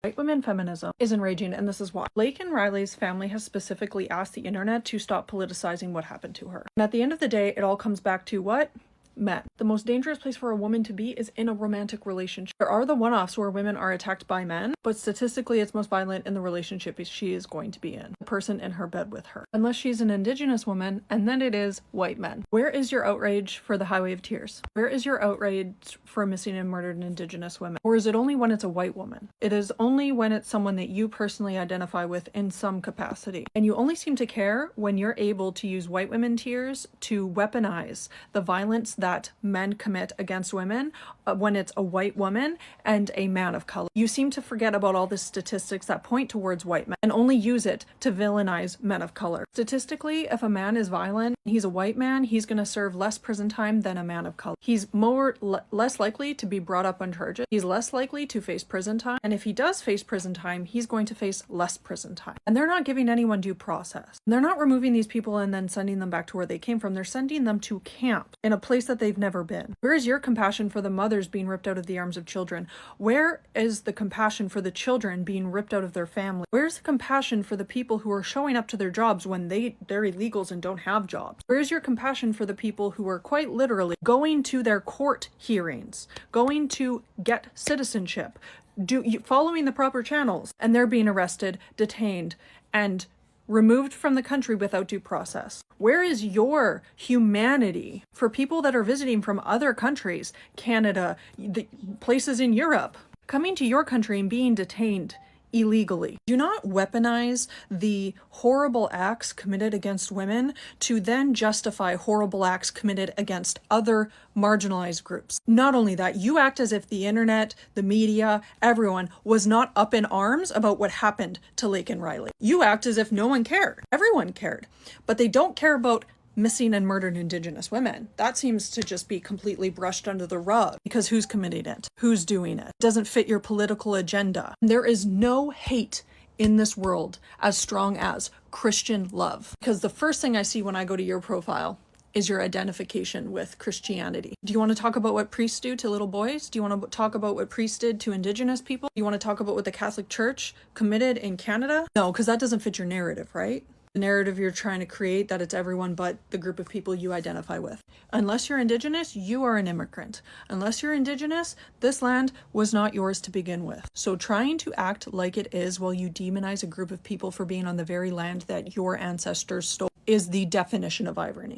White women feminism is enraging, and this is why. Laken Riley's family has specifically asked the internet to stop politicizing what happened to her. And at the end of the day, it all comes back to what? Men. The most dangerous place for a woman to be is in a romantic relationship. There are the one-offs where women are attacked by men, but statistically it's most violent in the relationship she is going to be in. The person in her bed with her. Unless she's an indigenous woman, and then it is white men. Where is your outrage for the Highway of Tears? Where is your outrage for missing and murdered indigenous women? Or is it only when it's a white woman? It is only when it's someone that you personally identify with in some capacity. And you only seem to care when you're able to use white women tears to weaponize the violence that men commit against women when it's a white woman and a man of color. You seem to forget about all the statistics that point towards white men and only use it to villainize men of color. Statistically, if a man is violent, he's a white man, he's going to serve less prison time than a man of color. He's less likely to be brought up on charges. He's less likely to face prison time. And if he does face prison time, he's going to face less prison time. And they're not giving anyone due process. They're not removing these people and then sending them back to where they came from. They're sending them to camp in a place that they've never been. Where is your compassion for the mothers being ripped out of the arms of children? Where is the compassion for the children being ripped out of their family? Where's the compassion for the people who are showing up to their jobs when they're illegals and don't have jobs? Where's your compassion for the people who are quite literally going to their court hearings, going to get citizenship, following the proper channels, and they're being arrested, detained, and removed from the country without due process? Where is your humanity for people that are visiting from other countries, Canada, the places in Europe, coming to your country and being detained illegally? Do not weaponize the horrible acts committed against women to then justify horrible acts committed against other marginalized groups. Not only that, you act as if the internet, the media, everyone was not up in arms about what happened to Laken Riley. You act as if no one cared. Everyone cared, but they don't care about missing and murdered indigenous women. That seems to just be completely brushed under the rug because who's committing it? Who's doing it? It doesn't fit your political agenda. There is no hate in this world as strong as Christian love, because the first thing I see when I go to your profile is your identification with Christianity. Do you want to talk about what priests do to little boys? Do you want to talk about what priests did to indigenous people? Do you want to talk about what the Catholic Church committed in Canada? No, because that doesn't fit your narrative, right? The narrative you're trying to create that it's everyone but the group of people you identify with. Unless you're indigenous, you are an immigrant. Unless you're indigenous, this land was not yours to begin with. So trying to act like it is while you demonize a group of people for being on the very land that your ancestors stole is the definition of irony.